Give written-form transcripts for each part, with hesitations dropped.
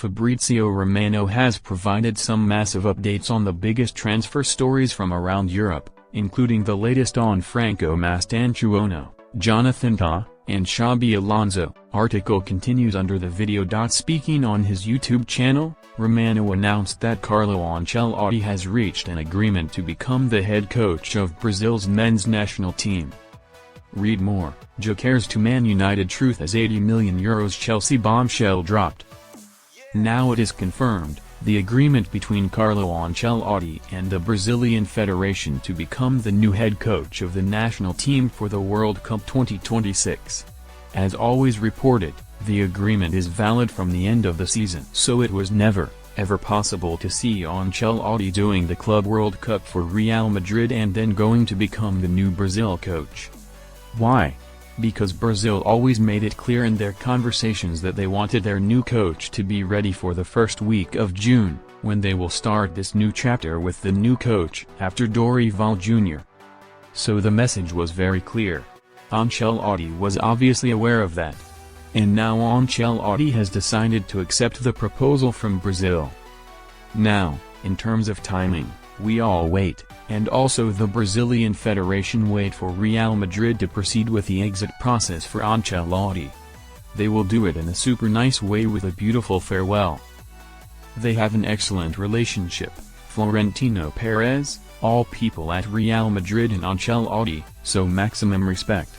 Fabrizio Romano has provided some massive updates on the biggest transfer stories from around Europe, including the latest on Franco Mastantuono, Jonathan Tah, and Xabi Alonso. Article continues under the video. Speaking on his YouTube channel, Romano announced that Carlo Ancelotti has reached an agreement to become the head coach of Brazil's men's national team. Read more. Jokeres to Man United. Truth as €80 million Chelsea bombshell dropped. Now it is confirmed, the agreement between Carlo Ancelotti and the Brazilian Federation to become the new head coach of the national team for the World Cup 2026. As always reported, the agreement is valid from the end of the season. So it was never, ever possible to see Ancelotti doing the Club World Cup for Real Madrid and then going to become the new Brazil coach. Why? Because Brazil always made it clear in their conversations that they wanted their new coach to be ready for the first week of June, when they will start this new chapter with the new coach after Dorival Jr. So the message was very clear. Ancelotti was obviously aware of that. And now Ancelotti has decided to accept the proposal from Brazil. Now, in terms of timing, we all wait, and also the Brazilian Federation wait for Real Madrid to proceed with the exit process for Ancelotti. They will do it in a super nice way with a beautiful farewell. They have an excellent relationship, Florentino Perez, all people at Real Madrid and Ancelotti, so maximum respect.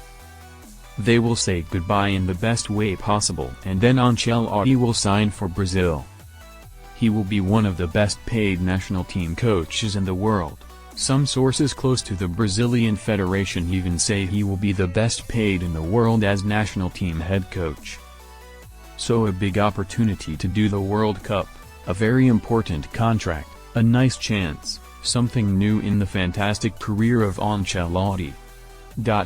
They will say goodbye in the best way possible and then Ancelotti will sign for Brazil. He will be one of the best paid national team coaches in the world. Some sources close to the Brazilian Federation even say he will be the best paid in the world as national team head coach. So a big opportunity to do the World Cup, a very important contract, a nice chance, something new in the fantastic career of Ancelotti.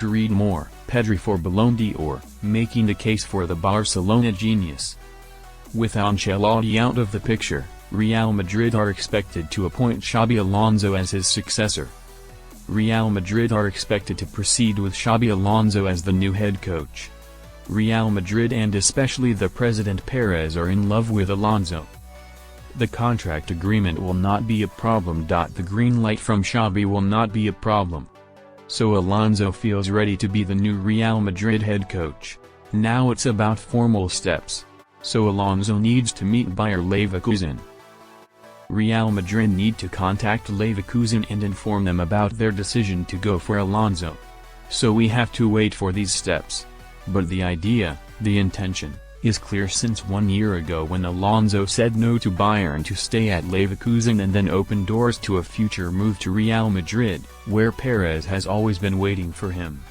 Read more. Pedri for Ballon d'Or, making the case for the Barcelona genius. With Ancelotti out of the picture, Real Madrid are expected to appoint Xabi Alonso as his successor. Real Madrid are expected to proceed with Xabi Alonso as the new head coach. Real Madrid and especially the president Perez are in love with Alonso. The contract agreement will not be a problem. The green light from Xabi will not be a problem. So Alonso feels ready to be the new Real Madrid head coach. Now it's about formal steps. So Alonso needs to meet Bayer Leverkusen. Real Madrid need to contact Leverkusen and inform them about their decision to go for Alonso. So we have to wait for these steps. But the idea, the intention, is clear since 1 year ago when Alonso said no to Bayern to stay at Leverkusen and then opened doors to a future move to Real Madrid, where Perez has always been waiting for him.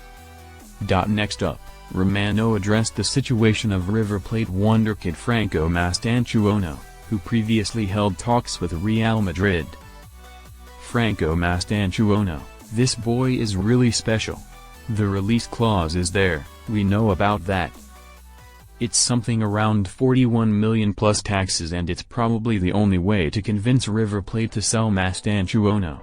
Next up, Romano addressed the situation of River Plate wonderkid Franco Mastantuono, who previously held talks with Real Madrid. Franco Mastantuono, this boy is really special. The release clause is there, we know about that. It's something around 41 million plus taxes and it's probably the only way to convince River Plate to sell Mastantuono.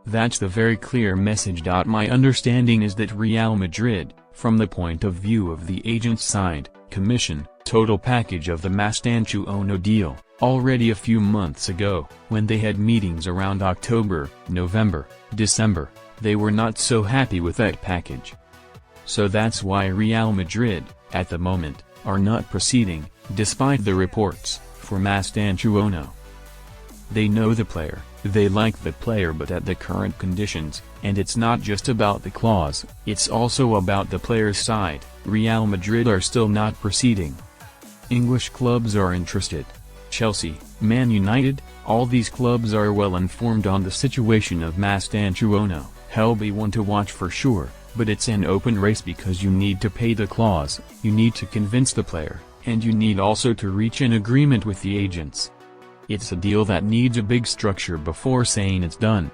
That's the very clear message. My understanding is that Real Madrid, from the point of view of the agent's side, commission, total package of the Mastantuono deal, already a few months ago, when they had meetings around October, November, December, they were not so happy with that package. So that's why Real Madrid, at the moment, are not proceeding, despite the reports, for Mastantuono. They know the player, they like the player, but at the current conditions, and it's not just about the clause, it's also about the player's side, Real Madrid are still not proceeding. English clubs are interested. Chelsea, Man United, all these clubs are well informed on the situation of Mastantuono. He'll be one to watch for sure, but it's an open race because you need to pay the clause, you need to convince the player, and you need also to reach an agreement with the agents. It's a deal that needs a big structure before saying it's done.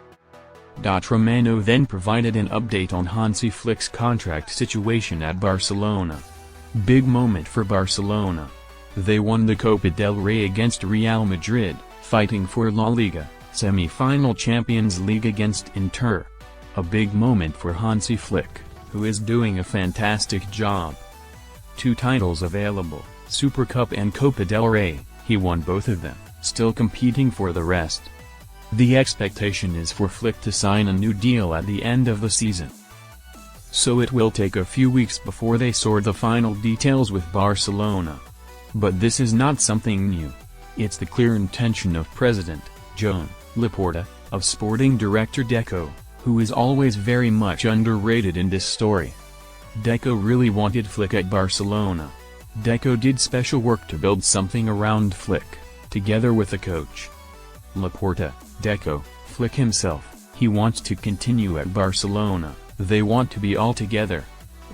Romano then provided an update on Hansi Flick's contract situation at Barcelona. Big moment for Barcelona. They won the Copa del Rey against Real Madrid, fighting for La Liga, semi-final Champions League against Inter. A big moment for Hansi Flick, who is doing a fantastic job. 2 titles available, Super Cup and Copa del Rey. He won both of them, still competing for the rest. The expectation is for Flick to sign a new deal at the end of the season. So it will take a few weeks before they sort the final details with Barcelona. But this is not something new. It's the clear intention of President Joan Laporta, of Sporting Director Deco, who is always very much underrated in this story. Deco really wanted Flick at Barcelona. Deco did special work to build something around Flick, together with the coach. Laporta, Deco, Flick himself, he wants to continue at Barcelona, they want to be all together.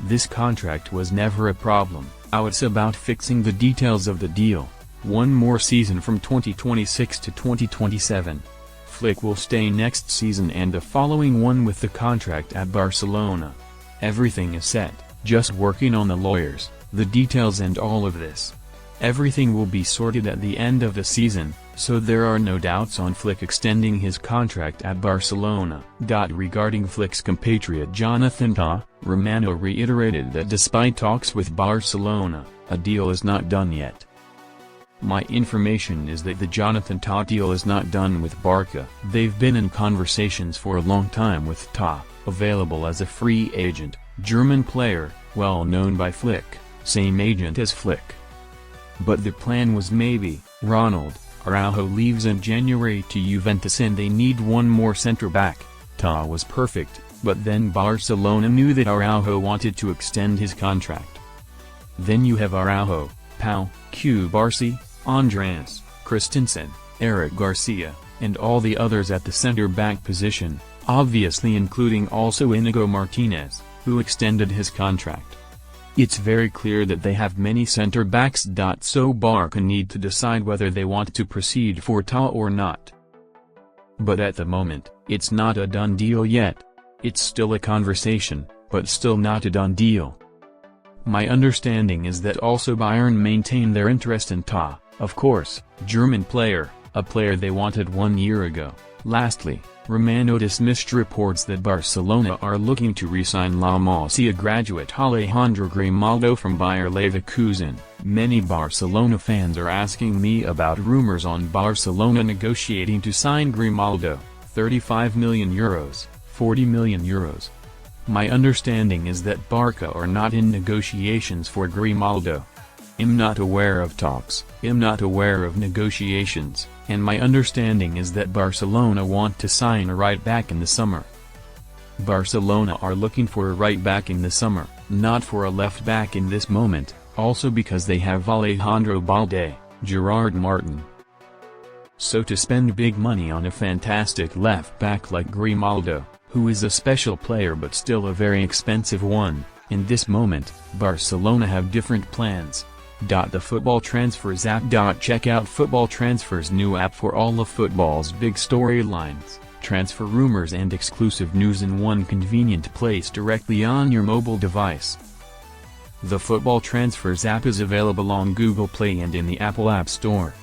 This contract was never a problem, now it's about fixing the details of the deal. One more season from 2026 to 2027. Flick will stay next season and the following one with the contract at Barcelona. Everything is set, just working on the lawyers, the details and all of this. Everything will be sorted at the end of the season, so there are no doubts on Flick extending his contract at Barcelona. Regarding Flick's compatriot Jonathan Tah, Romano reiterated that despite talks with Barcelona, a deal is not done yet. My information is that the Jonathan Tah deal is not done with Barca. They've been in conversations for a long time with Tah, available as a free agent, German player, well known by Flick, same agent as Flick. But the plan was maybe, Ronald Araujo leaves in January to Juventus and they need one more centre-back. Tah was perfect, but then Barcelona knew that Araujo wanted to extend his contract. Then you have Araujo, Pau, Cubarsí, Andreas Christensen, Eric Garcia, and all the others at the center-back position, obviously including also Inigo Martinez, who extended his contract. It's very clear that they have many center-backs. So Barca need to decide whether they want to proceed for Tah or not. But at the moment, it's not a done deal yet. It's still a conversation, but still not a done deal. My understanding is that also Bayern maintain their interest in Tah, of course, German player, a player they wanted 1 year ago. Lastly, Romano dismissed reports that Barcelona are looking to re-sign La Masia graduate Alejandro Grimaldo from Bayer Leverkusen. Many Barcelona fans are asking me about rumors on Barcelona negotiating to sign Grimaldo, 35 million euros, 40 million euros. My understanding is that Barca are not in negotiations for Grimaldo. I'm not aware of talks, I'm not aware of negotiations, and my understanding is that Barcelona want to sign a right-back in the summer. Barcelona are looking for a right-back in the summer, not for a left-back in this moment, also because they have Alejandro Balde, Gerard Martin. So to spend big money on a fantastic left-back like Grimaldo, who is a special player but still a very expensive one, in this moment, Barcelona have different plans. The Football Transfers app. Check out Football Transfers' new app for all of football's big storylines, transfer rumors and exclusive news in one convenient place directly on your mobile device. The Football Transfers app is available on Google Play and in the Apple App Store.